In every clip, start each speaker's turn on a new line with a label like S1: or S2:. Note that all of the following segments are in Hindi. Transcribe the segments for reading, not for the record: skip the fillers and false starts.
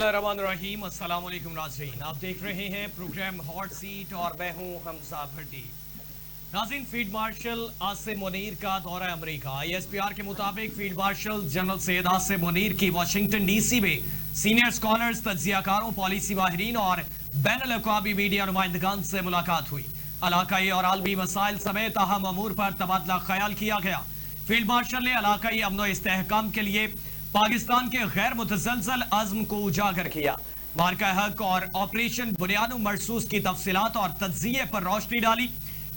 S1: बिस्मिल्लाहिर्रहमानिर्रहीम। अस्सलाम वालेकुम नाज़रीन, आप देख रहे हैं प्रोग्राम हॉट सीट और मैं हूं हमजा भट्टी। नाज़रीन, फील्ड मार्शल आसिम मुनीर का दौरा अमेरिका। ISPR के मुताबिक field marshal general Syed Asim Munir की वाशिंगटन DC में सीनियर स्कॉलर्स, तज्जियाकारों, पॉलिसी माहिरीन और बैनुल अक़वामी मीडिया नुमाइंदगान से मुलाकात हुई। इलाकाई और आलमी मसाइल समेत अहम अमूर पर तबादला ख्याल किया गया। फील्ड मार्शल ने इलाकाई अमन व इस्तेहकाम के लिए पाकिस्तान के गैर मुतसलसल अज़्म को उजागर किया। मार्का हक और ऑपरेशन बुनियाद मरसूस की तफसीलात और तज्जिये पर रोशनी डाली।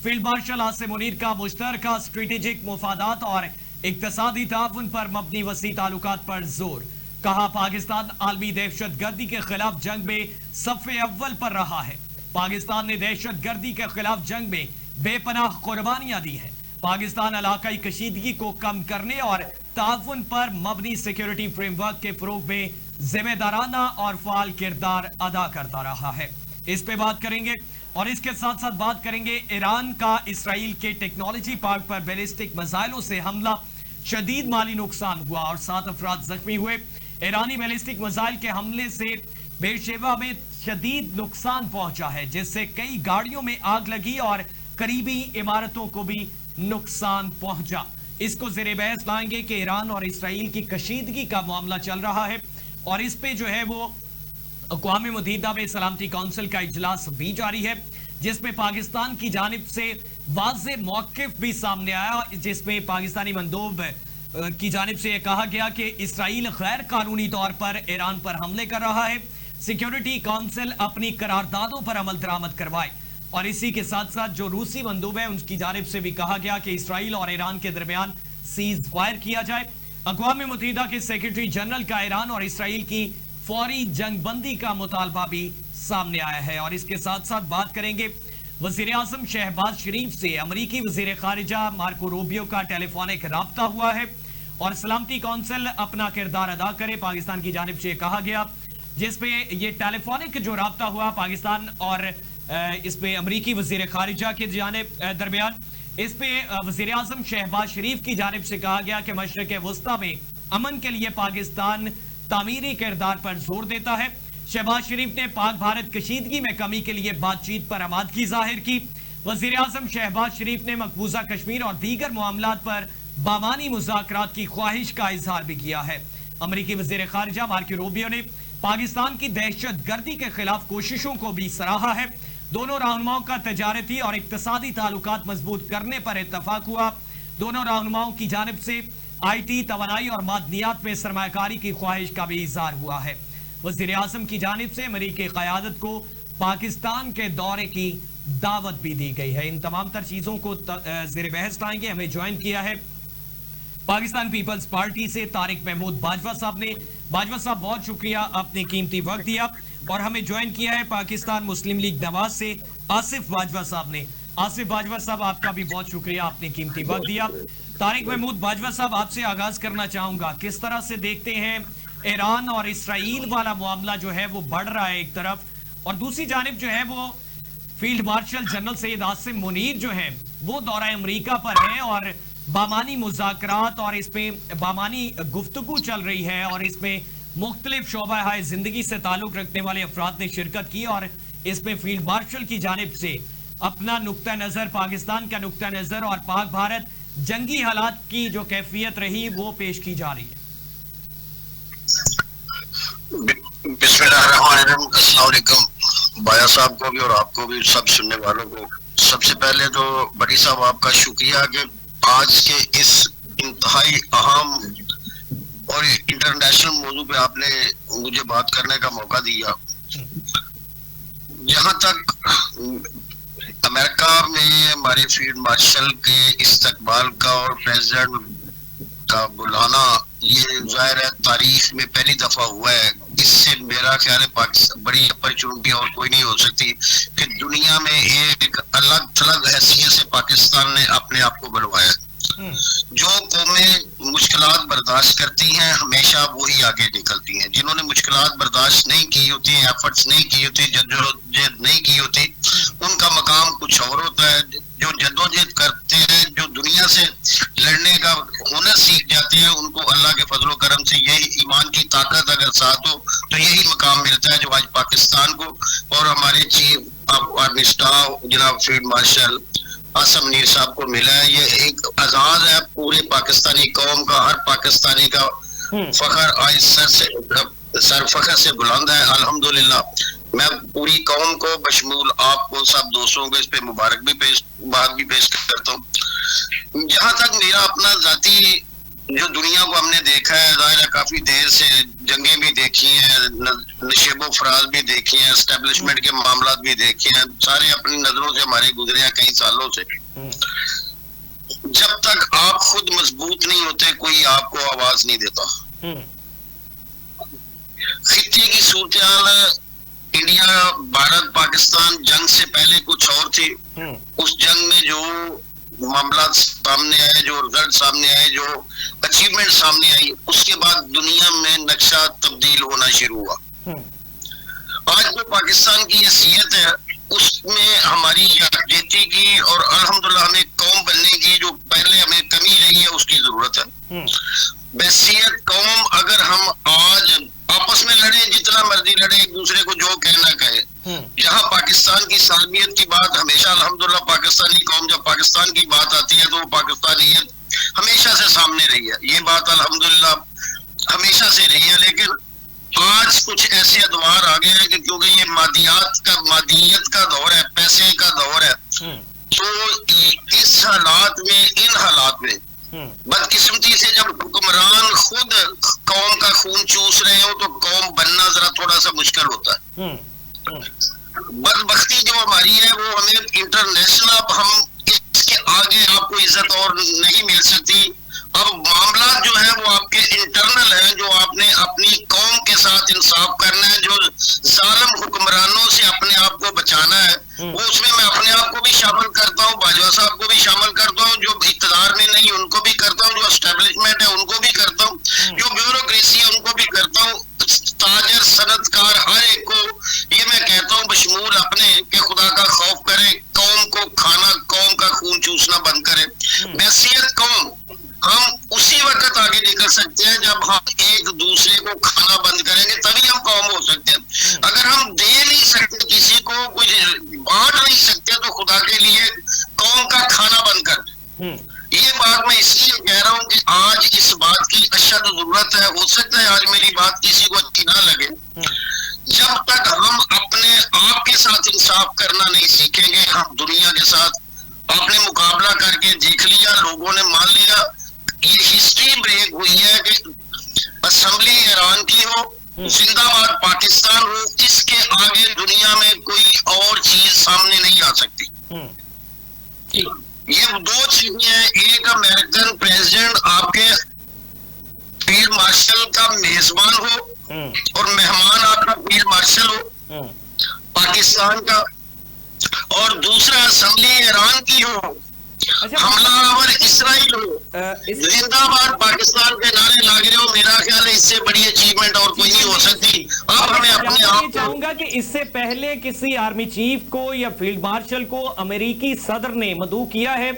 S1: फील्ड मार्शल आसिम मुनीर का मुश्तरका स्ट्रेटेजिक मुफादात और इक्तसादी ताउन पर मबनी वसी ताल्लुकात पर जोर। कहा, पाकिस्तान आलमी दहशत गर्दी के खिलाफ जंग में सफ़े अव्वल पर रहा है। पाकिस्तान ने दहशत गर्दी के खिलाफ जंग में बेपनाह कुर्बानियां दी हैं। पाकिस्तान इलाकाई कशीदगी को कम करने और ताउन पर मबनी सिक्योरिटी फ्रेमवर्क के फरोग में जिम्मेदाराना और फाल किरदार अदा करता रहा है। इस पे बात करेंगे और इसके साथ साथ बात करेंगे ईरान का इसराइल के टेक्नोलॉजी पार्क पर बैलिस्टिक मिसाइलों से हमला, शदीद माली नुकसान हुआ और 7 अफराद जख्मी हुए। ईरानी बैलिस्टिक मिसाइल के हमले से बेरशेवा में शदीद नुकसान पहुंचा है, जिससे कई गाड़ियों में आग लगी और करीबी इमारतों को भी नुकसान पहुंचा। इसको ज़ेरे बहस लाएंगे कि ईरान और इसराइल की कशीदगी का मामला चल रहा है और इस पे जो है वो अक़वाम मुत्तहिदा में सलामती काउंसिल का इजलास भी जारी है, जिसमें पाकिस्तान की जानिब से वाज़े मौक़िफ़ भी सामने आया, जिसमें पाकिस्तानी मंदूब की जानिब से यह कहा गया कि इसराइल गैर कानूनी तौर पर ईरान पर हमले कर रहा है। सिक्योरिटी काउंसिल अपनी करारदादों पर अमल दरामद करवाए। और इसी के साथ साथ जो रूसी मंदूब है उनकी जानिब से भी कहा गया कि इसराइल और ईरान के दरमियान सीज फायर किया जाए। अक़वाम मुत्तहिदा के सेक्रेटरी जनरल का ईरान और इसराइल की फौरी जंगबंदी का मुतालबा भी सामने आया है। और इसके साथ साथ बात करेंगे वज़ीर आज़म शहबाज शरीफ से अमरीकी वज़ीर ख़ारिजा मार्को रूबियो का टेलीफोनिक राब्ता हुआ है और सलामती काउंसिल अपना किरदार अदा करे, पाकिस्तान की जानिब से कहा गया, जिसपे ये टेलीफोनिक जो राब्ता हुआ पाकिस्तान और इसमें अमरीकी वज़ीर ख़ारिजा के दरमियान, इस पे वज़ीर आज़म शहबाज शरीफ की जानिब से कहा गया कि मशरिक़ वस्ता में अमन के लिए पाकिस्तान तामीरी किरदार पर जोर देता है। शहबाज शरीफ ने पाक भारत कशीदगी में कमी के लिए बातचीत पर आमादगी जाहिर की। वज़ीर आज़म शहबाज शरीफ ने मकबूजा कश्मीर और दीगर मामलात पर बामानी मुज़ाकरात की ख्वाहिश का इजहार भी किया है। अमरीकी वज़ीर ख़ारिजा मार्को रूबियो ने पाकिस्तान की दहशत गर्दी के खिलाफ कोशिशों को भी सराहा है। दोनों रहनुमाओं का तजारती और इक्तसादी ताल्लुकात मजबूत करने पर इत्तफाक हुआ। दोनों रहनुमाओं की जानिब से IT, तवानाई और मादनियात में सरमायाकारी की ख्वाहिश का भी इजहार हुआ है। वज़ीर आज़म की जानिब से अमरीकी क़यादत को पाकिस्तान के दौरे की दावत भी दी गई है। इन तमाम तर चीज़ों को ज़ेरे बहस लाएंगे। हमें ज्वाइन किया है पाकिस्तान पीपल्स पार्टी से तारिक महमूद बाजवा साहब ने। बाजवा साहब, बहुत शुक्रिया, आपने कीमती वक्त दिया। और हमें ज्वाइन किया है पाकिस्तान मुस्लिम लीग नवाज से आसिफ बाजवा साहब ने। आसिफ बाजवा साहब, आपका भी बहुत शुक्रिया, आपने कीमती वक्त दिया। तारिक महमूद बाजवा साहब, आपसे आगाज करना चाहूंगा, किस तरह से देखते हैं ईरान और इसराइल वाला मामला जो है वो बढ़ रहा है एक तरफ, और दूसरी जानिब जो है वो field marshal general Syed Asim Munir जो है वो दौरा अमरीका पर है और बामानी मुज़ाकरात और इसमें बामानी गुफ्तगू चल रही है और इसमें मुख्तलिफ शोबा हाय जिंदगी से ताल्लुक रखने वाले अफराद ने शिरकत की और इसमें फील्ड मार्शल की जानिब से अपना नुक्ता नज़र, पाकिस्तान का नुक्ता नज़र और पाक भारत जंगी हालात की जो कैफियत रही वो पेश की जा रही है।
S2: बिस्मिल्लाहिर्रहमानिर्रहीम। अस्सलाम वालेकुम बाया साहब को भी और आपको भी, सब सुनने वालों को। सबसे पहले तो बड़ी साहब आपका शुक्रिया कि आज के इस इंतहाई अहम और इंटरनेशनल मौजू पे आपने मुझे बात करने का मौका दिया। जहां तक अमेरिका में हमारे फील्ड मार्शल के इस्तकबाल का और प्रेसिडेंट का बुलाना, ये जाहिर है तारीख में पहली दफा हुआ है। इससे मेरा ख्याल है पाकिस्तान बड़ी अपॉर्चुनिटी और कोई नहीं हो सकती कि दुनिया में एक अलग थलग हैसियत से पाकिस्तान ने अपने आप को बुलवाया। जो कौमें मुश्किलात बर्दाश्त करती हैं हमेशा वही आगे निकलती हैं। जिन्होंने मुश्किलात बर्दाश्त नहीं की होती, एफर्ट्स नहीं की होती, जद्दोजहद नहीं की होती, उनका मकाम कुछ और होता है। जो जद्दोजहद करते हैं, जो दुनिया से लड़ने का हुनर सीख जाते हैं, उनको अल्लाह के फजलो करम से यही ईमान की ताकत अगर साथ हो तो यही मकाम मिलता है जो आज पाकिस्तान को और हमारे चीफ आर्मी स्टाफ जनाब फील्ड मार्शल आसिम मुनीर साहब को मिला है। ये एक आजाद है पूरे पाकिस्तानी कौम का, हर पाकिस्तानी का फखर आज सर फखर से बुलंद है अल्हम्दुलिल्लाह। मैं पूरी कौम को बशमूल आपको सब दोस्तों को इस पे मुबारक भी पेश करता हूँ। जहां तक मेरा अपना जाती जो दुनिया को हमने देखा है, जाहिर है काफी देर से जंगें भी देखी हैं, नशेबो फराज भी देखी हैं, एस्टेब्लिशमेंट के मामला भी देखे हैं, सारे अपनी नजरों से हमारे गुजरे हैं कई सालों से। जब तक आप खुद मजबूत नहीं होते कोई आपको आवाज नहीं देता। खित्ते की सूरत इंडिया भारत पाकिस्तान जंग से पहले कुछ और थी। उस जंग में जो मामला सामने आए, जो रिजल्ट सामने आए, जो अचीवमेंट सामने आई, उसके बाद दुनिया में नक्शा तब्दील होना शुरू हुआ। आज जो पाकिस्तान की हैसियत है उसमें हमारी यकजहती की और अल्हम्दुलिल्लाह हमें कौम बनने की जो पहले हमें कमी रही है उसकी जरूरत है। बहसीयत कौम अगर हम आज आपस में लड़े, जितना मर्जी लड़े, एक दूसरे को जो कहना कहे, जहाँ पाकिस्तान की सालमियत की बात हमेशा अल्हम्दुलिल्लाह पाकिस्तानी कौम जब पाकिस्तान की बात आती है तो वो पाकिस्तानियत हमेशा से सामने रही है। ये बात अल्हम्दुलिल्लाह हमेशा से रही है। लेकिन आज कुछ ऐसे अदवार आ गए हैं कि क्योंकि ये मादियत का दौर है, पैसे का दौर है, तो इस हालात में, इन हालात में बदकिस्मती से जब हुक्मरान खुद कौम का खून चूस रहे हो तो कौम बनना जरा थोड़ा सा मुश्किल होता है। बदबख्ती जो हमारी है वो हमें इंटरनेशनल, अब हम इसके आगे आपको इज्जत और नहीं मिल सकती। अब मामला जो है वो आपके इंटरनल है, जो आपने अपनी कौम के साथ इंसाफ करना है, जो जालिम हुक्मरानों से अपने आप को बचाना है, वो उसमें मैं अपने आप को भी शामिल करता हूँ, बाजवा साहब को भी शामिल करता हूँ, जो इक़्तिदार में नहीं उनको भी करता हूँ, जो एस्टेब्लिशमेंट है उनको भी करता हूँ, जो ब्यूरोक्रेसी है उनको भी करता हूँ, ताजर सनतकार हर एक को ये मैं कहता हूँ बशमूल अपने कि खुदा का खौफ करे, कौम को खाना, कौम का खून चूसना बंद करे। बहसीयत कौम हम उसी वक्त आगे निकल सकते हैं जब हम एक दूसरे को खाना बंद करेंगे, तभी हम कौम हो सकते हैं। अगर हम दे नहीं सकते किसी को, कुछ बांट नहीं सकते, तो खुदा के लिए कौम का खाना बंद कर। ये बात मैं इसलिए कह रहा हूँ कि आज इस बात की अशद जरूरत है। हो सकता है आज मेरी बात किसी को अच्छी ना लगे। जब तक हम अपने आप के साथ इंसाफ करना नहीं सीखेंगे, हम दुनिया के साथ आपने मुकाबला करके देख लिया, लोगों ने मान लिया, ये हिस्ट्री ब्रेक हुई है कि असेंबली ईरान की हो, जिंदाबाद पाकिस्तान हो, इसके आगे दुनिया में कोई और चीज सामने नहीं आ सकती। ये दो चीजें हैं, एक अमेरिकन प्रेसिडेंट आपके फील्ड मार्शल का मेजबान हो और मेहमान आपका फील्ड मार्शल हो पाकिस्तान का, और दूसरा असेंबली ईरान की हो, हमलावर इसराइल हो, जिंदाबाद पाकिस्तान के नारे लाग रहे हो। मेरा ख्याल है इससे बड़ी अचीवमेंट और कोई नहीं हो सकती। अब हमें अपने आप
S1: चाहूंगा कि इससे पहले किसी आर्मी चीफ को या फील्ड मार्शल को अमेरिकी सदर ने मदऊ किया है।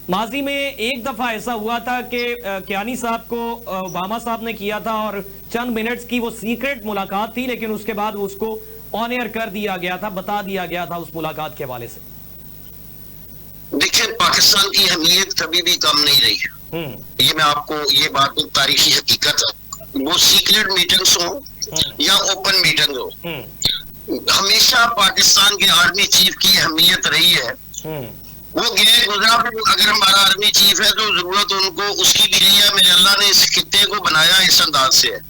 S1: माजी में एक दफा ऐसा हुआ था कि कियानी साहब को ओबामा साहब ने किया था और चंद मिनट्स की वो सीक्रेट मुलाकात थी, लेकिन उसके बाद उसको ऑन एयर कर दिया गया था, बता दिया गया था उस मुलाकात के हवाले से।
S2: देखिए, पाकिस्तान की अहमियत कभी भी कम नहीं रही। ये मैं आपको, ये बात एक तारीखी हकीकत है। वो सीक्रेट मीटिंग्स हो या ओपन मीटिंग हो, हमेशा पाकिस्तान के आर्मी चीफ की अहमियत रही है। वो गए गुजरा, अगर हमारा आर्मी चीफ है तो जरूरत उनको उसकी भी रही है। मेरे अल्लाह ने इस खित्ते को बनाया इस अंदाज से है।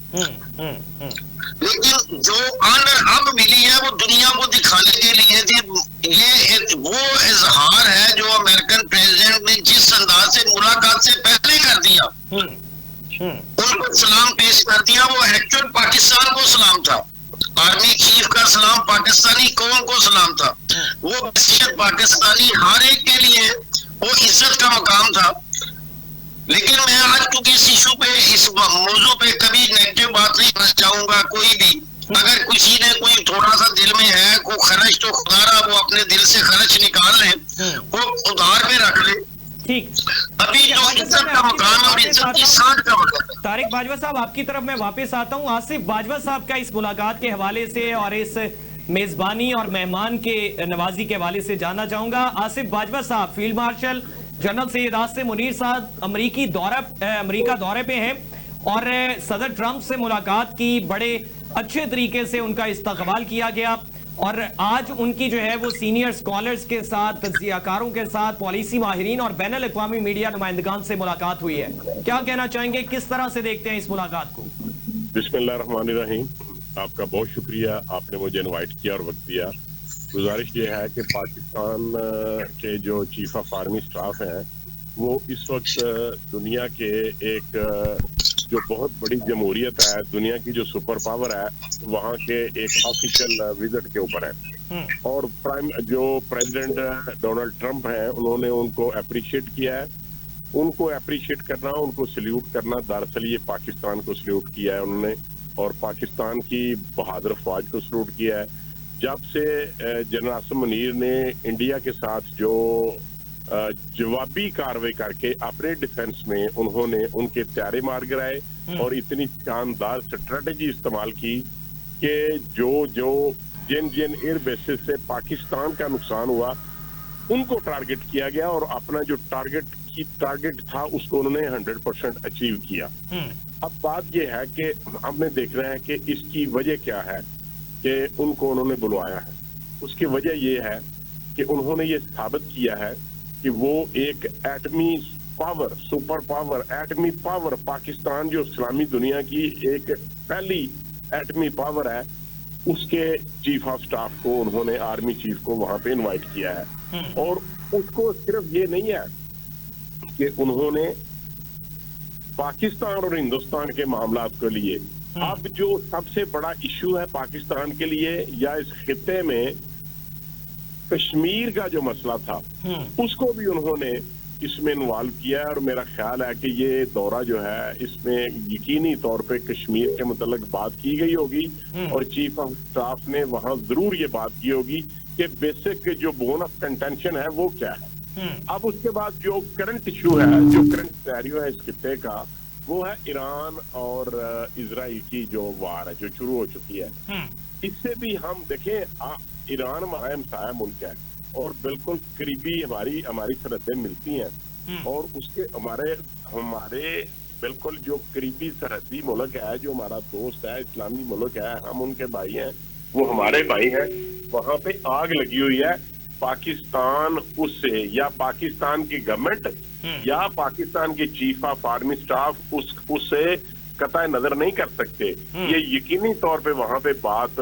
S2: लेकिन जो ऑनर अब मिली है वो दुनिया को दिखाने के लिए थी। ये वो इजहार है जो अमेरिकन प्रेसिडेंट ने जिस अंदाज से मुलाकात से पहले कर दिया, उनको सलाम पेश कर दिया, वो एक्चुअल पाकिस्तान को सलाम था। आर्मी चीफ का सलाम पाकिस्तानी कौम को सलाम था। वो बहसीयत पाकिस्तानी हर एक के लिए वो इज्जत का मकाम था। लेकिन मैं आज क्योंकि इस इशू पे, इस मौजू पे कभी नेगेटिव बात नहीं करना चाहूंगा। कोई भी अगर किसी ने कोई थोड़ा सा दिल में है कोई खर्च, तो खुदारा वो अपने दिल से खर्च निकाल ले, वो उधार पे रख ले।
S1: ठीक।
S2: अभी जो इज्जत का मकान और इज्जत की सांड का मकान।
S1: तारिक बाजवा साहब, आपकी तरफ मैं वापस आता हूं। आसिफ बाजवा साहब का इस मुलाकात के हवाले से और इस मेजबानी और मेहमान के नवाजी के हवाले से जानना चाहूंगा। आसिफ बाजवा साहब, field marshal general Syed Asim Munir साहब अमेरिका दौरे पे हैं और सदर ट्रंप से मुलाकात की, बड़े अच्छे तरीके से उनका इस्तकबाल किया गया और आज उनकी जो है वो सीनियर स्कॉलर्स के साथ, तज्जियाकारों के साथ, पॉलिसी माहिरीन और बैनुल अक़वामी मीडिया नुमाइंदगान से मुलाकात हुई है। क्या कहना चाहेंगे, किस तरह से देखते हैं इस मुलाकात को?
S3: बिस्मिल्लाहिर्रहमानिर्रहीम। आपका बहुत शुक्रिया, आपने मुझे इनवाइट किया और वक्त दिया। गुजारिश ये है कि पाकिस्तान के जो चीफ ऑफ आर्मी स्टाफ हैं वो इस वक्त दुनिया के एक जो बहुत बड़ी जमहूरियत है, दुनिया की जो सुपर पावर है, वहाँ के एक ऑफिशियल विजिट के ऊपर है और जो प्रेसिडेंट डोनाल्ड ट्रंप है उन्होंने उनको अप्रिशिएट किया है। उनको अप्रिशिएट करना, उनको सल्यूट करना, दरअसल ये पाकिस्तान को सल्यूट किया है उन्होंने और पाकिस्तान की बहादुर फौज को सल्यूट किया है। जब से जनरल आसिम मुनीर ने इंडिया के साथ जो जवाबी कार्रवाई करके अपने डिफेंस में उन्होंने उनके त्यारे मार गिराए और इतनी शानदार स्ट्रेटेजी इस्तेमाल की कि जिन एयर बेसिस से पाकिस्तान का नुकसान हुआ उनको टारगेट किया गया और अपना जो टारगेट था उसको उन्होंने 100% अचीव किया। अब बात यह है कि हमने देख रहे हैं कि इसकी वजह क्या है कि उनको उन्होंने बुलवाया है। उसकी वजह यह है कि उन्होंने ये साबित किया है कि वो एक एटमी पावर, सुपर पावर, एटमी पावर, पाकिस्तान जो इस्लामी दुनिया की एक पहली एटमी पावर है, उसके चीफ ऑफ स्टाफ को उन्होंने, आर्मी चीफ को वहां पे इनवाइट किया है। और उसको सिर्फ ये नहीं है कि उन्होंने पाकिस्तान और हिंदुस्तान के मामलात के लिए अब जो सबसे बड़ा इश्यू है पाकिस्तान के लिए या इस खित्ते में कश्मीर का जो मसला था उसको भी उन्होंने इसमें इन्वॉल्व किया है और मेरा ख्याल है कि ये दौरा जो है इसमें यकीनी तौर पे कश्मीर के मुतल्लिक बात की गई होगी और चीफ ऑफ स्टाफ ने वहां जरूर ये बात की होगी कि बेसिक जो बोन ऑफ कंटेंशन है वो क्या है। अब उसके बाद जो करंट इशू है, जो करंट सिनेरियो है इस खित्ते का, वो है ईरान और इजराइल की जो वार है जो शुरू हो चुकी है। इससे भी हम देखें, ईरान हमारा हमसाया मुल्क है और बिल्कुल करीबी हमारी सरहदें मिलती हैं और उसके हमारे बिल्कुल जो करीबी सरहदी मुल्क है, जो हमारा दोस्त है, इस्लामी मुल्क है, हम उनके भाई हैं, वो हमारे भाई हैं। वहां पे आग लगी हुई है, पाकिस्तान उससे या पाकिस्तान की गवर्नमेंट या पाकिस्तान के चीफ ऑफ आर्मी स्टाफ उससे कतई नजर नहीं कर सकते। ये यकीनी तौर पे वहां पे बात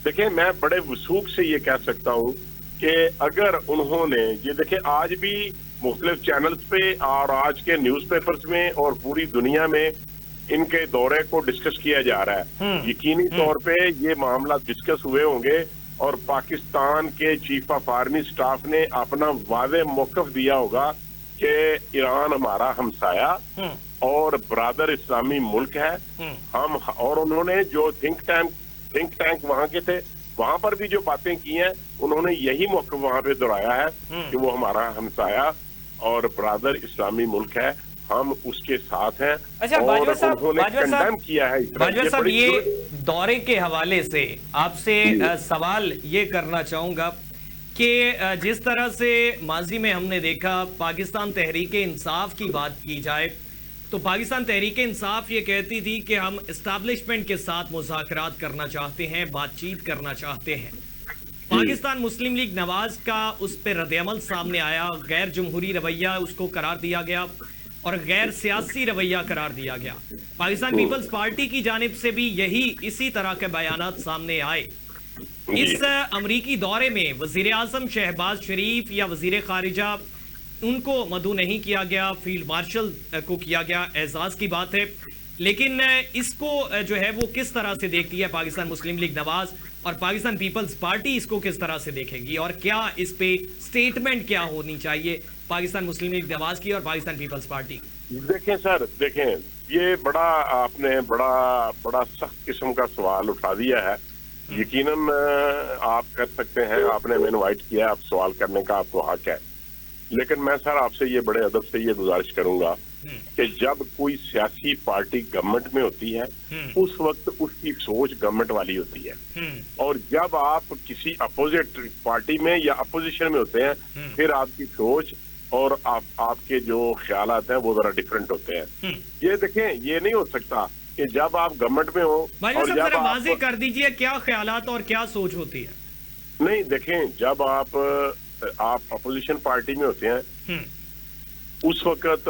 S3: देखें, मैं बड़े वसूख से ये कह सकता हूँ कि अगर उन्होंने ये देखें, आज भी मुख्तलिफ चैनल्स पे और आज के न्यूज़पेपर्स में और पूरी दुनिया में इनके दौरे को डिस्कस किया जा रहा है। यकीनी तौर पे ये मामला डिस्कस हुए होंगे और पाकिस्तान के चीफ ऑफ आर्मी स्टाफ ने अपना वाज़े मौक़िफ़ दिया होगा कि ईरान हमारा हमसाया और ब्रादर इस्लामी मुल्क है हम, और उन्होंने जो थिंक टैंक वहां के थे वहां पर भी जो बातें की हैं उन्होंने यही मौक़िफ़ वहां पे दोहराया है कि वो हमारा हमसाया और ब्रादर इस्लामी मुल्क है, हम उसके साथ हैं।
S1: अच्छा,
S3: और
S1: बाजवा साहब,
S3: कंडेम किया है।
S1: बाजवा साहब, ये दौरे के हवाले से आपसे सवाल ये करना चाहूंगा कि जिस तरह से माजी में हमने देखा, पाकिस्तान तहरीक इंसाफ की बात की जाए तो पाकिस्तान तहरीक इंसाफ ये कहती थी कि हम इस्टेब्लिशमेंट के साथ मुज़ाकरात करना चाहते हैं, बातचीत करना चाहते हैं। पाकिस्तान मुस्लिम लीग नवाज का उस पर रद्द-ए-अमल सामने आया, गैर जमहूरी रवैया उसको करार दिया गया और गैर सियासी रवैया करार दिया गया। पाकिस्तान पीपल्स पार्टी की जानिब से भी इसी तरह के बयानात सामने आए। इस अमरीकी दौरे में वजीर आजम शहबाज शरीफ या वजीर खारिजा उनको मदऊ नहीं किया गया, फील्ड मार्शल को किया गया, एजाज की बात है। लेकिन इसको जो है वो किस तरह से देखती है पाकिस्तान मुस्लिम लीग नवाज और पाकिस्तान पीपल्स पार्टी इसको किस तरह से देखेगी और क्या इस पे स्टेटमेंट क्या होनी चाहिए पाकिस्तान मुस्लिम लीग नवाज की और पाकिस्तान पीपल्स पार्टी?
S3: देखें सर, देखें, ये आपने बड़ा सख्त किस्म का सवाल उठा दिया है। यकीनन आप कर सकते हैं, आपने हमें इनवाइट किया, आप सवाल करने का आपको हक है। लेकिन मैं सर आपसे ये बड़े अदब से ये गुजारिश करूंगा कि जब कोई सियासी पार्टी गवर्नमेंट में होती है उस वक्त उसकी सोच गवर्नमेंट वाली होती है, और जब आप किसी अपोजिट पार्टी में या अपोजिशन में होते हैं फिर आपकी सोच और आपके जो ख्यालात हैं वो जरा डिफरेंट होते हैं। ये देखें, ये नहीं हो सकता कि जब आप गवर्नमेंट में हो और जब आप
S1: वाज़ेह कर दीजिए क्या ख्यालात और क्या सोच होती है।
S3: नहीं देखें, जब आप अपोजिशन पार्टी में होते हैं उस वक्त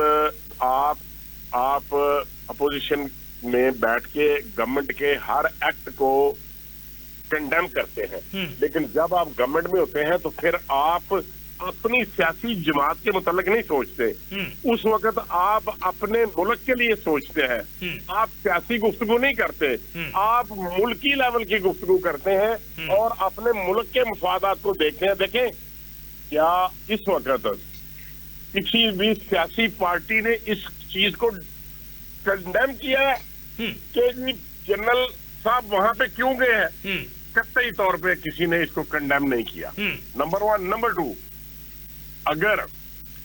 S3: आप अपोजिशन में बैठ के गवर्नमेंट के हर एक्ट को कंडेम करते हैं, लेकिन जब आप गवर्नमेंट में होते हैं तो फिर आप अपनी सियासी जमात के मुतालिक नहीं सोचते, उस वक्त आप अपने मुल्क के लिए सोचते हैं। आप सियासी गुफ्तगू नहीं करते, आप मुल्की लेवल की गुफ्तगू करते हैं और अपने मुल्क के मफादात को देखते हैं। देखें, क्या इस वक्त किसी भी सियासी पार्टी ने इस चीज को कंडेम किया है कि जनरल साहब वहां पे क्यों गए हैं? कतई तौर पे किसी ने इसको कंडेम नहीं किया, नंबर 1। नंबर 2, अगर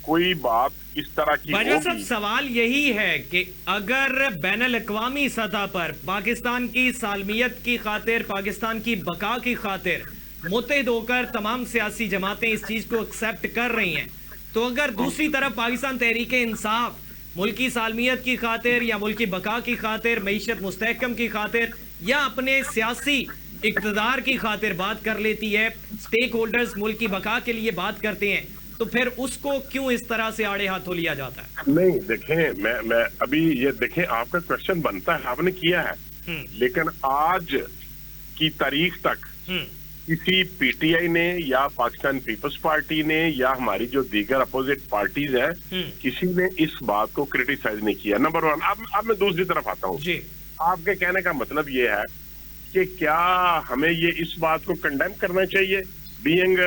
S3: कोई बात इस तरह की
S1: बाजवा साहब, सवाल यही है कि अगर बैनुल अक़वामी सतह पर पाकिस्तान की सालमियत की खातिर, पाकिस्तान की बका की खातिर मुत्तहिद होकर तमाम सियासी जमातें इस चीज को एक्सेप्ट कर रही हैं, तो अगर दूसरी तरफ पाकिस्तान तहरीक इंसाफ मुल्की सालमियत की खातिर या मुल्की बका की खातिर, मईशत मुस्तहकम की खातिर या अपने सियासी इक़्तिदार की खातिर बात कर लेती है, स्टेक होल्डर्स मुल्क की बका के लिए बात करते हैं, तो फिर उसको क्यों इस तरह से आड़े हाथों लिया जाता है?
S3: नहीं देखें, मैं अभी ये देखें, आपका क्वेश्चन बनता है, आपने किया है, लेकिन आज की तारीख तक किसी पीटीआई ने या पाकिस्तान पीपल्स पार्टी ने या हमारी जो दीगर अपोजिट पार्टीज हैं, किसी ने इस बात को क्रिटिसाइज नहीं किया, नंबर 1। अब मैं दूसरी तरफ आता हूँ। आपके कहने का मतलब ये है कि क्या हमें ये इस बात को कंडेम करना चाहिए बीइंग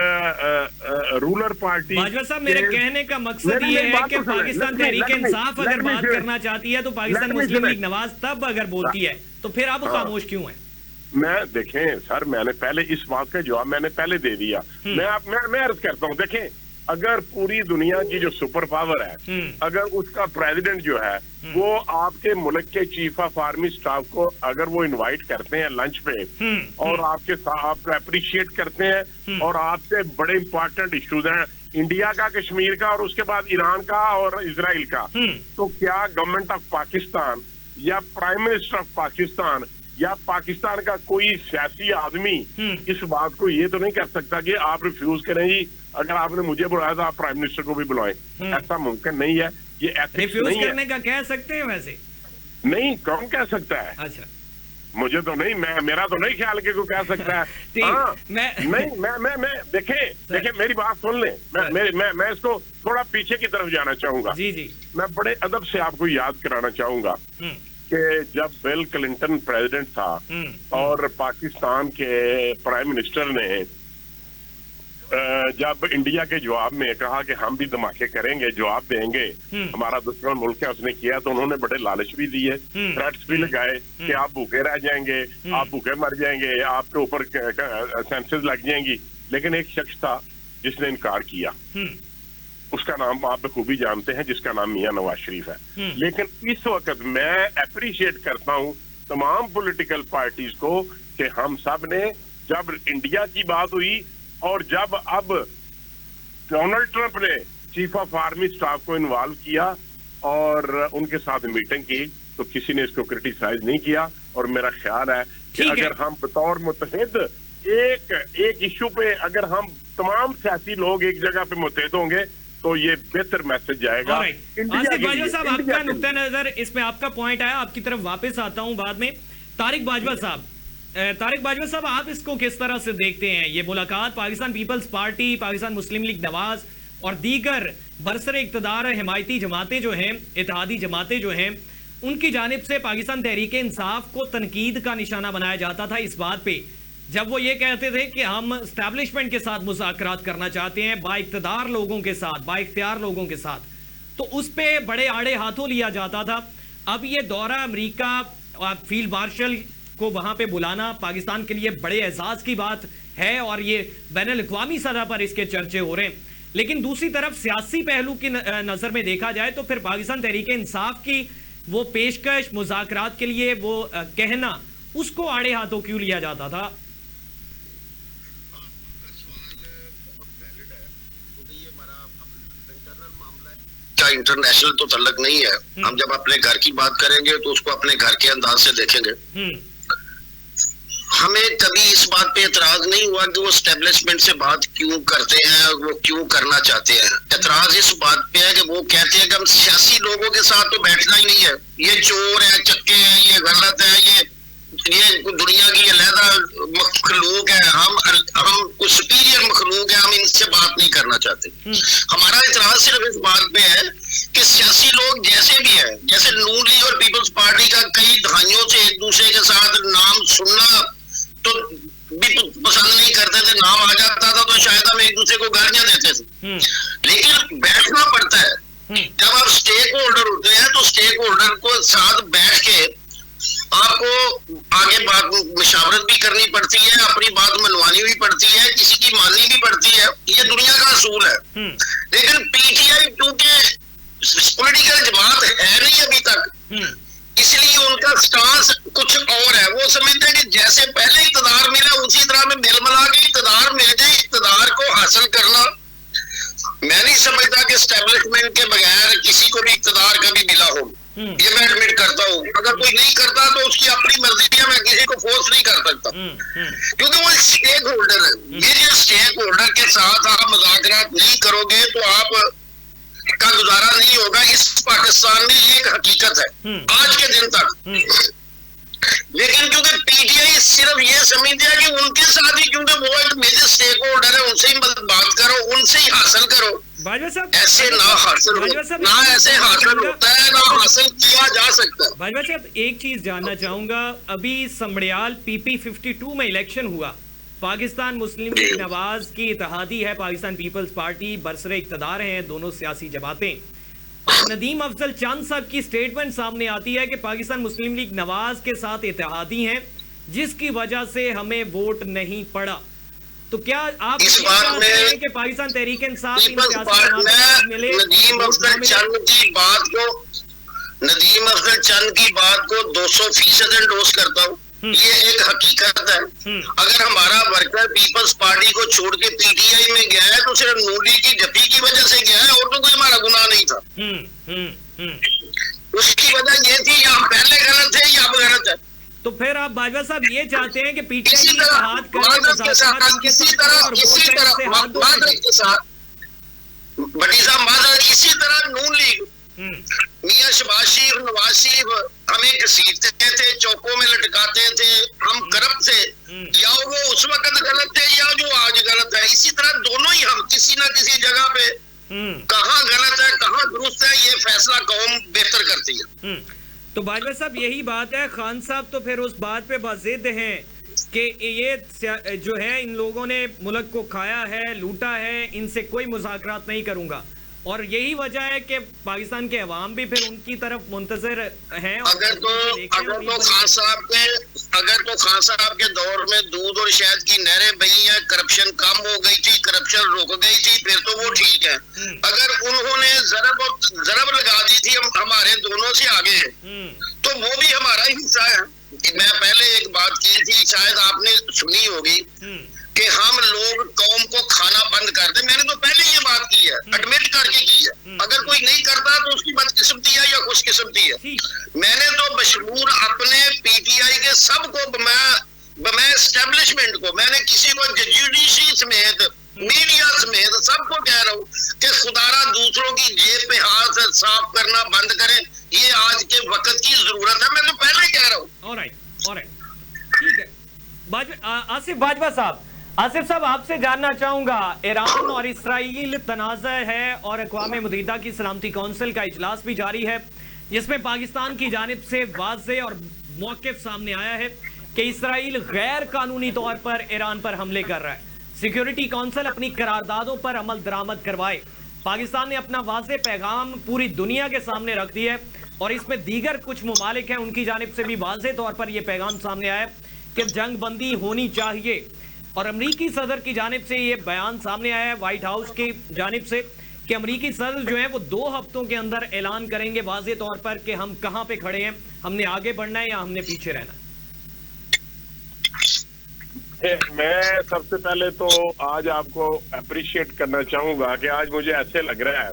S3: रूलर पार्टी?
S1: बाजवा साहब, मेरे कहने का मकसद ये है कि पाकिस्तान तहरीक इंसाफ अगर बात करना चाहती है तो पाकिस्तान मुस्लिम लीग नवाज तब अगर बोलती है तो फिर आप खामोश क्यों हैं?
S3: मैं देखें सर, मैंने पहले इस बात का जवाब मैंने पहले दे दिया। मैं अर्ज करता हूँ, देखें, अगर पूरी दुनिया की जो सुपर पावर है, अगर उसका प्रेसिडेंट जो है वो आपके मुल्क के चीफ ऑफ आर्मी स्टाफ को अगर वो इनवाइट करते हैं लंच पे और आपको अप्रिशिएट करते हैं और आपसे बड़े इंपॉर्टेंट इश्यूज हैं इंडिया का, कश्मीर का और उसके बाद ईरान का और इजराइल का, तो क्या गवर्नमेंट ऑफ पाकिस्तान या प्राइम मिनिस्टर ऑफ पाकिस्तान या पाकिस्तान का कोई सियासी आदमी इस बात को ये तो नहीं कर सकता कि आप रिफ्यूज करें जी, अगर आपने मुझे बुलाया तो आप प्राइम मिनिस्टर को भी बुलाएं? ऐसा मुमकिन नहीं है, ये एथिक्स नहीं है।
S1: करने का कह सकते हैं वैसे?
S3: नहीं, कौन कह सकता है?
S1: अच्छा,
S3: मुझे तो नहीं, मेरा तो नहीं ख्याल कि कोई कह सकता है। हाँ, मैं देखे मेरी बात सुन लें, मैं इसको थोड़ा पीछे की तरफ जाना चाहूंगा।
S1: जी,
S3: मैं बड़े अदब से आपको याद कराना चाहूंगा कि जब बिल क्लिंटन प्रेसिडेंट था और पाकिस्तान के प्राइम मिनिस्टर ने जब इंडिया के जवाब में कहा कि हम भी धमाके करेंगे, जवाब देंगे, हमारा दुश्मन मुल्क है, उसने किया, तो उन्होंने बड़े लालच भी दिए, थ्रेट्स भी लगाए कि आप भूखे रह जाएंगे, आप भूखे मर जाएंगे, आपके ऊपर सेंसेस लग जाएंगी। लेकिन एक शख्स था जिसने इनकार किया, उसका नाम आप बखूबी जानते हैं, जिसका नाम मियां नवाज शरीफ है। लेकिन इस वक्त मैं अप्रिशिएट करता हूं तमाम पॉलिटिकल पार्टीज को कि हम सब ने, जब इंडिया की बात हुई और जब अब डोनाल्ड ट्रंप ने चीफ ऑफ आर्मी स्टाफ को इन्वॉल्व किया और उनके साथ मीटिंग की, तो किसी ने इसको क्रिटिसाइज नहीं किया। और मेरा ख्याल है कि अगर हम बतौर मुत्तहिद एक इशू पे अगर हम तमाम सियासी लोग एक जगह पे मुत्तहिद होंगे तो ये बेहतर मैसेज जाएगा।
S1: बाजवा साहब, आपका नुक्ता नजर, इसमें आपका पॉइंट आया, आपकी तरफ वापस आता हूं बाद में। तारिक बाजवा साहब, आप इसको किस तरह से देखते हैं? ये मुलाकात पाकिस्तान पीपल्स पार्टी, पाकिस्तान मुस्लिम लीग नवाज और दीगर बरसरे इक़्तिदार हिमायती जमातें जो हैं, इत्तेहादी जमातें जो हैं, उनकी जानिब से पाकिस्तान तहरीक इंसाफ को तनकीद का निशाना बनाया जाता था इस बात पे, जब वो ये कहते थे कि हम एस्टैब्लिशमेंट के साथ मुज़ाकरात करना चाहते हैं, बाइख्तियार लोगों के साथ, बाइख्तियार लोगों के साथ, तो उस पे बड़े आड़े हाथों लिया जाता था। अब ये दौरा अमेरिका, फील्ड मार्शल को वहां पे बुलाना पाकिस्तान के लिए बड़े एजाज की बात है और ये बैनुल अक़वामी सतह पर इसके चर्चे हो रहे हैं। लेकिन दूसरी तरफ सियासी पहलू की नजर में देखा जाए तो फिर पाकिस्तान तहरीक इंसाफ की वो पेशकश मुज़ाकरात के लिए वो कहना, उसको आड़े हाथों क्यों लिया जाता था?
S2: इंटरनेशनल तो तल्लक नहीं है। हम जब अपने घर की बात करेंगे तो उसको अपने घर के अंदाज से देखेंगे। हमें कभी इस बात पे एतराज नहीं हुआ कि वो एस्टेब्लिशमेंट से बात क्यों करते हैं, वो क्यों करना चाहते हैं। एतराज इस बात पे है कि वो कहते हैं कि हम सियासी लोगों के साथ तो बैठना ही नहीं है, ये चोर है, चक्के हैं, ये गलत है, ये दुनिया की अलहदा मखलूक है, हम कुछ सुपीरियर मखलूक है, हम इनसे बात नहीं करना चाहते। हमारा एतराज सिर्फ इस बात पे है कि सियासी लोग जैसे भी है, जैसे नून लीग और पीपल्स पार्टी का कई दहाइयों से एक दूसरे के साथ नाम सुनना तो भी पसंद नहीं करते थे, नाम आ जाता था तो शायद हम एक दूसरे को गालियां देते थे, लेकिन बैठना पड़ता है। जब आप स्टेक होल्डर होते हैं तो स्टेक होल्डर को साथ बैठ के आपको आगे बात मशावरत भी करनी पड़ती है, अपनी बात मनवानी भी पड़ती है, किसी की माननी भी पड़ती है, ये दुनिया का असूल है। लेकिन पीटीआई क्योंकि पॉलिटिकल जमात है नहीं अभी तक, इसलिए उनका स्टांस कुछ और है। वो समझते हैं कि जैसे पहले इक़्तिदार मिला उसी तरह में मिल मिला के इक़्तिदार मिल जाए, इक़्तिदार को हासिल करना। मैं नहीं समझता कि एस्टेब्लिशमेंट के बगैर किसी को भी इक़्तिदार कभी मिला हो, ये मैं एडमिट करता हूँ। अगर कोई नहीं करता तो उसकी अपनी मर्जी है, मैं किसी को फोर्स नहीं कर सकता, क्योंकि वो स्टेक होल्डर है। ये जो स्टेक होल्डर के साथ आप मुज़ाकरात नहीं करोगे तो आप का गुजारा नहीं होगा। इस पाकिस्तान में ये एक हकीकत है आज के दिन तक। लेकिन क्योंकि पीटीआई सिर्फ ये समझते हैं कि उनके साथ ही, क्योंकि वो एक मेजर स्टेक होल्डर है, उनसे ही बात करो, उनसे ही हासिल करो। ऐसे ना हासिल ना ऐसे हासिल होता है, ना हासिल किया जा सकता है।
S1: भाजपा साहब, एक चीज जानना चाहूंगा, अभी समड़ियाल PP 52 में इलेक्शन हुआ, पाकिस्तान मुस्लिम लीग नवाज की इत्तेहादी है पाकिस्तान पीपल्स पार्टी, बरसरे इक़्तिदार हैं दोनों सियासी जमातें। नदीम अफजल चंद साहब की स्टेटमेंट सामने आती है कि पाकिस्तान मुस्लिम लीग नवाज के साथ इत्तेहादी हैं, जिसकी वजह से हमें वोट नहीं पड़ा। तो क्या आप
S2: इस बात में
S1: कि पाकिस्तान तहरीक इंसाफ
S2: नदीम अफजल चंद की बात को 200% एंडोर्स करता हूँ। ये एक हकीकत है। अगर हमारा वर्कर पीपल्स पार्टी को छोड़ के पीटीआई में गया है तो सिर्फ नून लीग की जफी की वजह से गया है, और तो कोई हमारा गुनाह नहीं था। उसकी वजह ये थी या पहले गलत है या अब गलत है।
S1: तो फिर आप बाजवा साहब ये चाहते हैं कि पीटीआई
S2: किसी तरह इसी तरह नून लीग मियां शहबाज शरीफ, नवाज शरीफ हमें घसीटते थे, चौकों में लटकाते थे, हम करप्ट थे, या वो उस वक्त गलत थे या जो आज गलत है। इसी तरह दोनों ही हम किसी न किसी जगह पे कहाँ गलत है कहाँ दुरुस्त है, ये फैसला कौम बेहतर करती है।
S1: तो बाजवा साहब यही बात है, खान साहब तो फिर उस बात पे बाजिद हैं कि ये जो है इन लोगों ने मुल्क को खाया है, लूटा है, इनसे कोई मुज़ाकरात नहीं करूंगा, और यही वजह है कि पाकिस्तान के अवाम भी फिर उनकी तरफ मुंतजर हैं।
S2: अगर तो खान साहब के दौर में दूध और शहद की नहरें बही हैं, करप्शन कम हो गई थी, करप्शन रुक गई थी, फिर तो वो ठीक है। अगर उन्होंने जरब लगा दी थी हमारे दोनों से आगे, तो वो भी हमारा ही हिस्सा है। मैं पहले एक बात की थी, शायद आपने सुनी होगी, कि हम लोग कौम को खाना बंद कर दे। मैंने तो पहले ये बात की है, एडमिट करके की है। अगर कोई नहीं करता तो उसकी बदकिस्मती है या खुशकिस्मती है। मैंने तो बशमूर अपने पीटीआई के सबको, मैं एस्टेब्लिशमेंट को, मैंने किसी को जुडिशरी समेत, मीडिया समेत सबको कह रहा हूँ कि खुदारा दूसरों की जेब पे हाथ साफ करना बंद करें, ये आज के वक्त की जरूरत है। मैं तो पहले कह रहा हूँ।
S1: ठीक है। आसिफ बाजवा साहब, आसिफ साहब आपसे जानना चाहूंगा, ईरान और इसराइल तनाज़ा है और अक़वाम मुत्तहिदा की सलामती कौंसिल का इजलास भी जारी है, जिसमें पाकिस्तान की जानिब से वाज़ेह और मौक़िफ़ सामने आया है कि इसराइल गैर कानूनी तौर पर ईरान पर हमले कर रहा है। सिक्योरिटी कौंसिल अपनी करारदादों पर अमल दरामद करवाए। पाकिस्तान ने अपना वाज़ेह पैगाम पूरी दुनिया के सामने रख दिया है, और इसमें दीगर कुछ ममालिक हैं उनकी जानिब से भी वाज़ेह तौर पर यह पैगाम सामने आया कि जंग बंदी होनी चाहिए। और अमरीकी सदर की जानिब से ये बयान सामने आया है व्हाइट हाउस की जानिब से कि अमरीकी सदर जो है वो 2 हफ्तों के अंदर ऐलान करेंगे वाज़े तौर पर कि हम कहां पे खड़े हैं, हमने आगे बढ़ना है या हमने पीछे रहना है।
S3: मैं सबसे पहले तो आज आपको अप्रिशिएट करना चाहूंगा कि आज मुझे ऐसे लग रहा है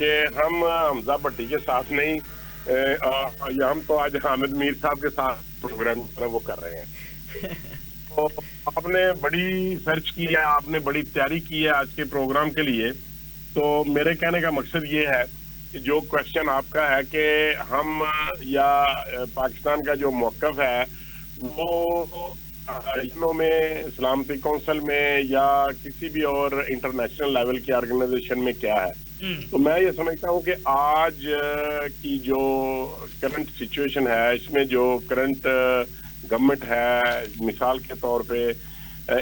S3: कि हम हमजा भट्टी के साथ नहीं, हम तो आज हामिद मीर साहब के साथ प्रोग्राम वो कर रहे हैं। तो आपने बड़ी सर्च की है, आपने बड़ी तैयारी की है आज के प्रोग्राम के लिए। तो मेरे कहने का मकसद ये है कि जो क्वेश्चन आपका है कि हम या पाकिस्तान का जो मौक़िफ़ है वो यूएनओ में, सलामती कौंसिल में या किसी भी और इंटरनेशनल लेवल की ऑर्गेनाइजेशन में क्या है। तो मैं ये समझता हूँ कि आज की जो करंट सिचुएशन है, इसमें जो करंट गवर्नमेंट है, मिसाल के तौर पे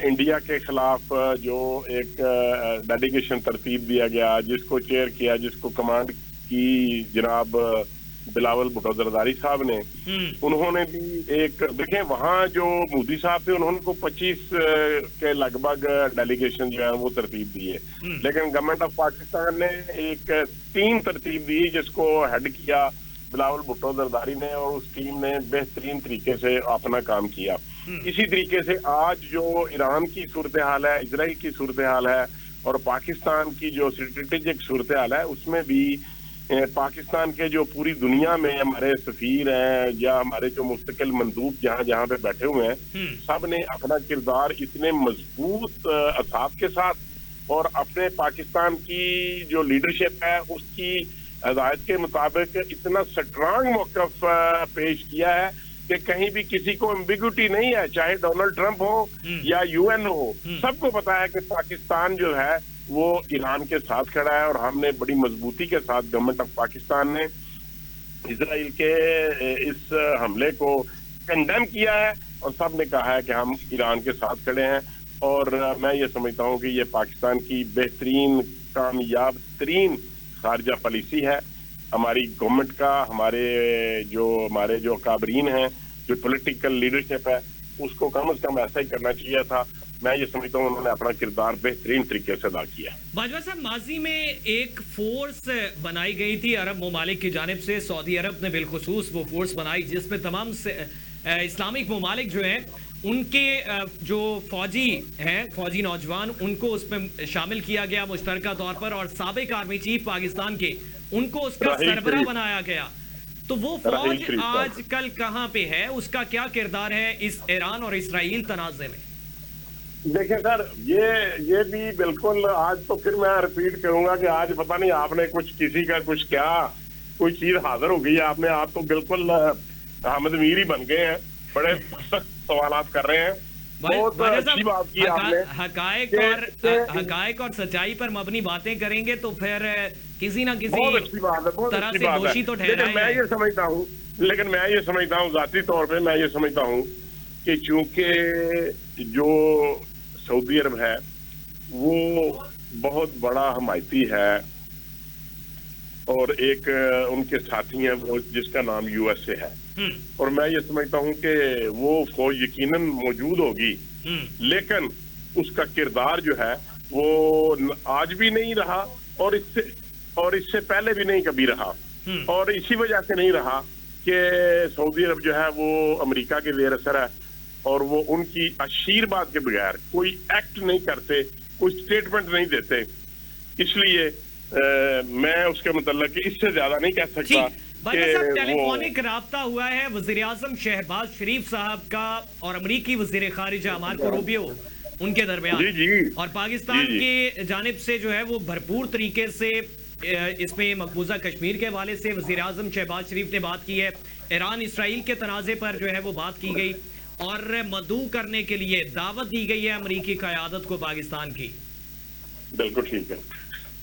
S3: इंडिया के खिलाफ जो एक डेलीगेशन तरतीब दिया गया, जिसको चेयर किया, जिसको कमांड की जनाब बिलावल भुट्टो जरदारी साहब ने, उन्होंने भी एक देखें वहाँ जो मोदी साहब थे उन्होंने को 25 के लगभग डेलीगेशन जो है वो तरतीब दी है, लेकिन गवर्नमेंट ऑफ पाकिस्तान ने एक टीम तरतीब दी जिसको हेड किया बिलावल भुट्टो जरदारी ने, और उस टीम ने बेहतरीन तरीके से अपना काम किया। इसी तरीके से आज जो ईरान की सूरत हाल है, इजराइल की सूरत हाल है और पाकिस्तान की जो स्ट्रेटेजिक सूरत हाल है, उसमें भी पाकिस्तान के जो पूरी दुनिया में हमारे सफीर हैं या हमारे जो मुस्तकिल मंदूब जहाँ जहाँ पे बैठे हुए हैं, सब ने अपना किरदार इतने मजबूत असाब के साथ और अपने पाकिस्तान की जो लीडरशिप है उसकी हदायत के मुताबिक इतना स्ट्रांग मौक़िफ़ पेश किया है कि कहीं भी किसी को एम्बिग्यूटी नहीं है, चाहे डोनाल्ड ट्रंप हो या यूएन हो, सबको पता है कि पाकिस्तान जो है वो ईरान के साथ खड़ा है। और हमने बड़ी मजबूती के साथ, गवर्नमेंट ऑफ पाकिस्तान ने इजराइल के इस हमले को कंडेम किया है और सब ने कहा है कि हम ईरान के साथ खड़े हैं। और मैं ये समझता हूँ कि ये पाकिस्तान की बेहतरीन कामयाब तरीन खारजा पॉलिसी है हमारी गवर्नमेंट का। हमारे जो काबरीन हैं, जो पॉलिटिकल लीडरशिप है, उसको कम से कम ऐसा ही करना चाहिए था। मैं ये समझता हूँ उन्होंने अपना किरदार बेहतरीन तरीके से अदा किया।
S1: बाजवा साहब, माजी में एक फोर्स बनाई गई थी अरब ममालिक की जानिब से, सऊदी अरब ने बिलखुसूस वो फोर्स बनाई जिसमें तमाम इस्लामिक ममालिक जो हैं उनके जो फौजी हैं, फौजी नौजवान, उनको उसमें शामिल किया गया मुश्तरका तौर पर, और साबिक आर्मी चीफ पाकिस्तान के उनको उसका सरबराह बनाया गया। तो वो फौज आजकल कहाँ पे है, उसका क्या किरदार है इस ईरान और इसराइल तनाज़े में?
S3: देखिए सर, ये भी बिल्कुल आज तो फिर मैं रिपीट करूंगा कि आज पता नहीं आपने कुछ किसी का कुछ क्या कोई चीज हाजिर हो गई है आप तो बिल्कुल हामिद मीर ही बन गए हैं, बड़े सवालात कर रहे हैं। बहुत अच्छी बात की आपने।
S1: हकायक और सच्चाई पर मबनी बातें करेंगे तो फिर किसी ना किसी
S3: बहुत अच्छी बात है, बहुत
S1: तरह
S3: अच्छी
S1: से
S3: बात
S1: दोषी
S3: है।
S1: तो ठहरा
S3: लेकिन मैं ये समझता हूँ जाती तौर पे मैं ये समझता हूँ कि चूंकि जो सऊदी अरब है वो बहुत बड़ा हमायती है और एक उनके साथी हैं वो जिसका नाम यूएसए है, और मैं ये समझता हूँ कि वो फौज यकीनन मौजूद होगी, लेकिन उसका किरदार जो है वो आज भी नहीं रहा और इससे पहले भी नहीं कभी रहा। और इसी वजह से नहीं रहा कि सऊदी अरब जो है वो अमेरिका के ज़ेर असर है और वो उनकी आशीर्वाद के बगैर कोई एक्ट नहीं करते, कोई स्टेटमेंट नहीं देते। इसलिए मैं उसके मुतल्लिक इससे ज्यादा नहीं कह सकता।
S1: टेलीफोनिक राब्ता हुआ है वज़ीर आज़म शहबाज शरीफ साहब का और अमरीकी वज़ीर खारिजा मार्को रूबियो उनके दरमियान, और पाकिस्तान की जानिब से जो है वो भरपूर तरीके से इसमें मकबूजा कश्मीर के हवाले से वज़ीर आज़म शहबाज शरीफ ने बात की है। ईरान इसराइल के तनाज़े पर जो है वो बात की गई और मदऊ करने के लिए दावत दी गई है अमरीकी क़यादत को पाकिस्तान की।
S3: बिल्कुल ठीक है।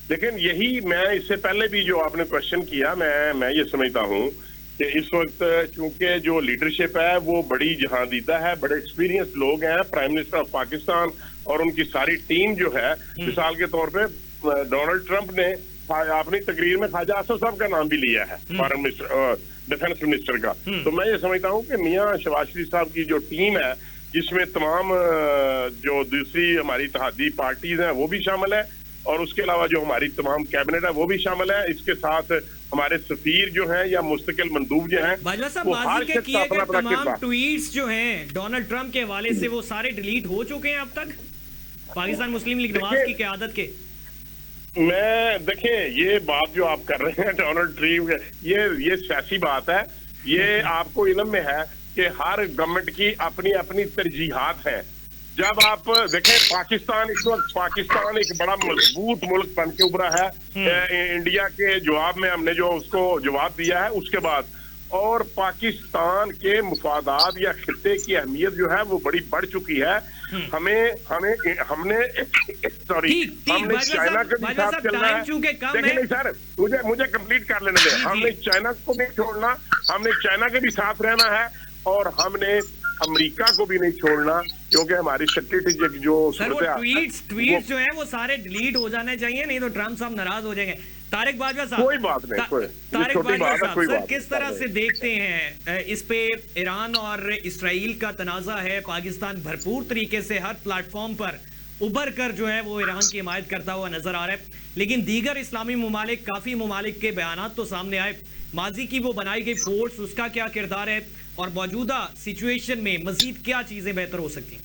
S3: लेकिन यही मैं इससे पहले भी जो आपने क्वेश्चन किया, मैं ये समझता हूँ कि इस वक्त चूंकि जो लीडरशिप है वो बड़ी जहादीदा है, बड़े एक्सपीरियंस लोग हैं। प्राइम मिनिस्टर ऑफ पाकिस्तान और उनकी सारी टीम जो है, मिसाल के तौर पे डोनाल्ड ट्रंप ने अपनी तकरीर में ख्वाजा आसिफ साहब का नाम भी लिया है, फॉरेन मिनिस्टर, डिफेंस मिनिस्टर का। तो मैं ये समझता हूँ कि मियां शहबाज शरीफ साहब की जो टीम है जिसमें तमाम जो दूसरी हमारी इत्तेहादी पार्टीज हैं वो भी शामिल है, और उसके अलावा जो हमारी तमाम कैबिनेट है वो भी शामिल है। इसके साथ हमारे सफीर जो हैं या मुस्तकिल मंदूब जो हैं,
S1: बाजवा साहब,
S3: वो
S1: माजी
S3: हर
S1: के
S3: शख्स
S1: किए
S3: अपना
S1: गए
S3: अपना
S1: तमाम
S3: किरदार।
S1: ट्वीट्स जो हैं डोनाल्ड ट्रंप के हवाले से वो सारे डिलीट हो चुके हैं अब तक पाकिस्तान मुस्लिम लीग नवाज की क़यादत के।
S3: मैं देखिए, ये बात जो आप कर रहे हैं डोनाल्ड ट्रंप, ये सियासी बात है। ये आपको इल्म में है कि हर गवर्नमेंट की अपनी अपनी तरजीहात है। जब आप देखें, पाकिस्तान इस वक्त पाकिस्तान एक बड़ा मजबूत मुल्क बन के उभरा है। इंडिया के जवाब में हमने जो उसको जवाब दिया है उसके बाद, और पाकिस्तान के मुफादात या खित्ते की अहमियत जो है वो बड़ी बढ़ चुकी है। हमने चाइना के भी साथ चलना है। देखिए नहीं सर, मुझे कंप्लीट कर लेने दें। हमने चाइना को नहीं छोड़ना, हमने चाइना के भी साथ रहना है, और हमने अमेरिका को भी नहीं छोड़ना, क्योंकि हमारी स्ट्रेटेजिक जो
S1: सर वो ट्वीट्स जो है वो सारे डिलीट हो जाने चाहिए, नहीं तो ट्रंप साहब नाराज हो जाएंगे। तारिक बाजवा साहब,
S3: कोई बात नहीं,
S1: तारिक बाजवा साहब, सर किस तरह से
S3: नहीं।
S1: देखते हैं इस पे ईरान और इसराइल का तनाजा है? पाकिस्तान भरपूर तरीके से हर प्लेटफॉर्म पर उभर कर जो है वो ईरान की हिमायत करता हुआ नजर आ रहा है, लेकिन दीगर इस्लामी ममालिक, काफी ममालिक के बयानात तो सामने आए। माजी की वो बनाई गई फोर्स, उसका क्या किरदार है, और मौजूदा सिचुएशन में मजीद क्या चीजें बेहतर हो सकती हैं?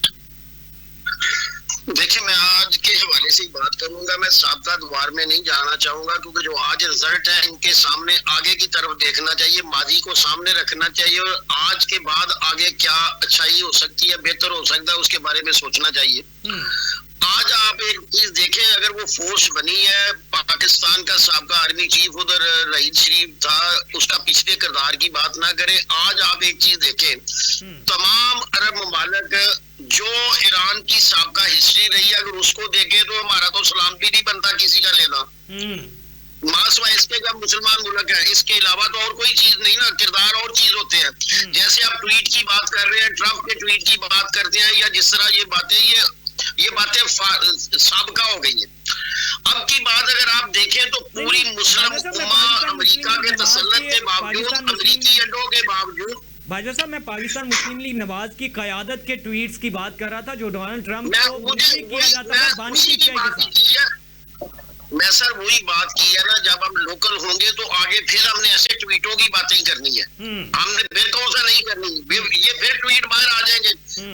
S2: देखिए, मैं आज के हवाले से ही बात करूंगा। मैं साबका दोबार में नहीं जाना चाहूंगा, क्योंकि जो आज रिजल्ट है इनके सामने आगे की तरफ देखना चाहिए, माजी को सामने रखना चाहिए, और आज के बाद आगे क्या अच्छाई हो सकती है, बेहतर हो सकता है, उसके बारे में सोचना चाहिए। आज आप एक चीज देखें, अगर वो फोर्स बनी है, पाकिस्तान का साबका आर्मी चीफ उधर रहीद शरीफ था, उसका पिछले किरदार की बात ना करें। आज आप एक चीज देखें, तमाम अरब ममालिक जो ईरान की साबका हिस्ट्री रही है, अगर उसको देखें तो हमारा तो सलाम भी नहीं बनता किसी का लेना, मासवा इसके का मुसलमान मुल्क है। इसके अलावा तो और कोई चीज नहीं ना, किरदार और चीज होते हैं। जैसे आप ट्वीट की बात कर रहे हैं, ट्रंप के ट्वीट की बात करते हैं, या जिस तरह ये बातें साबका हो गई है। अब की बात अगर आप देखें तो पूरी मुस्लिम उम्मा अमेरिका के तसल्लुत के बावजूद, अमेरिकी अड्डों के बावजूद,
S1: बाजवा साहब, मैं पाकिस्तान मुस्लिम लीग नवाज की क़यादत के ट्वीट्स की बात कर रहा था, जो डोनाल्ड ट्रंप को मुझे किया जाता था बानी की
S2: है। मैं सर वही बात की है ना, जब हम लोकल होंगे तो आगे फिर हमने ऐसे ट्वीटों की बातें करनी है। हमने फिर कौन सा नहीं करनी, ये फिर ट्वीट बाहर आ जाएंगे।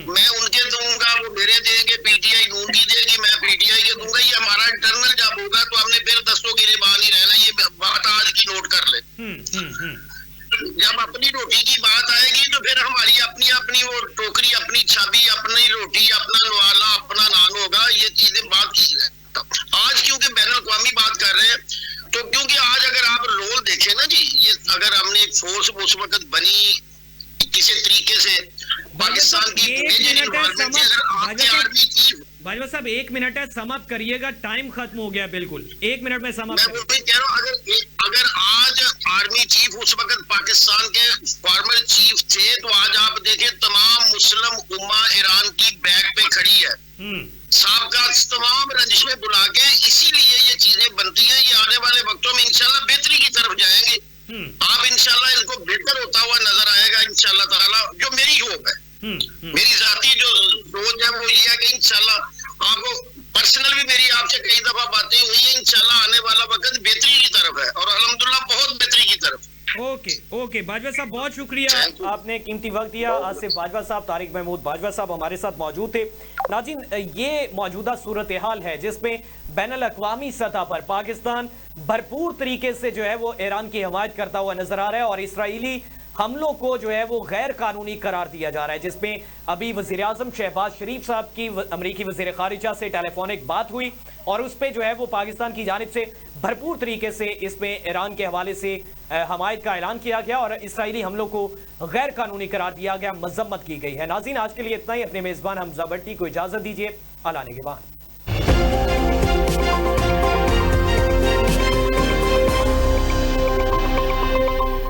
S2: मैं उनके दूंगा, वो मेरे देंगे, पीटीआई नून की देगी, मैं पीटीआई के दूंगा। ये हमारा इंटरनल जब होगा तो हमने फिर दस्तों गिरेबान ही रहना। ये बात आज की नोट कर ले। जब अपनी रोटी की बात आएगी तो फिर हमारी अपनी अपनी वो टोकरी, अपनी छाबी, अपनी रोटी, अपना नवाला, अपना नान होगा। ये चीजें बात की है। आज क्योंकि बैनुल-अक़वामी बात कर रहे हैं, तो क्योंकि आज अगर आप रोल देखें ना जी, ये अगर हमने फोर्स उस वक्त बनी किसी तरीके से पाकिस्तान की
S1: बाजवा साहब, 1 मिनट है, समाप्त करिएगा, टाइम खत्म हो गया बिल्कुल, 1 मिनट में समाप्त।
S2: मैं वो भी कह रहा हूँ, अगर आज आर्मी चीफ उस वक्त पाकिस्तान के फॉर्मर चीफ थे, तो आज आप देखें तमाम मुस्लिम उम्मा ईरान की बैक पे खड़ी है, साबका तमाम रंजिश में बुला के। इसीलिए ये चीजें बनती हैं। ये आने वाले वक्तों में इंशाल्लाह बेहतरी की तरफ जाएंगे। आप इंशाल्लाह इनको बेहतर होता हुआ नजर आएगा इंशाल्लाह ताला, जो मेरी होप है। मेरी जाती जो सोच है वो ये है कि इंशाल्लाह आपको पर्सनल भी मेरी आपसे कई दफा बातें हुई है, इंशाल्लाह आने वाला वक्त बेहतरी की तरफ है, और अल्हम्दुलिल्लाह बहुत बेहतरी की तरफ।
S1: ओके बाजवा साहब, बहुत शुक्रिया, आपने कीमती वक्त दिया। आसिफ बाजवा साहब, तारिक महमूद बाजवा साहब हमारे साथ मौजूद थे। नाज़रीन, ये मौजूदा सूरत हाल है जिसमें बैनुल अक़वामी सतह पर पाकिस्तान भरपूर तरीके से जो है वो ईरान की हिमायत करता हुआ नजर आ रहा है, और इसराइली हमलों को जो है वो गैर कानूनी करार दिया जा रहा है, जिसमें अभी वज़ीर आज़म शहबाज शरीफ साहब की अमरीकी वज़ीर ख़ारिजा से टेलीफोनिक बात हुई, और उस पर जो है वो पाकिस्तान की जानिब से भरपूर तरीके से इसमें ईरान के हवाले से हमायत का ऐलान किया गया, और इसराइली हमलों को गैर कानूनी करार दिया गया, मजम्मत की गई है। नाज़रीन, आज के लिए इतना ही। अपने मेज़बान हमजा भट्टी को इजाज़त दीजिए। अल्लाह ने के बाद।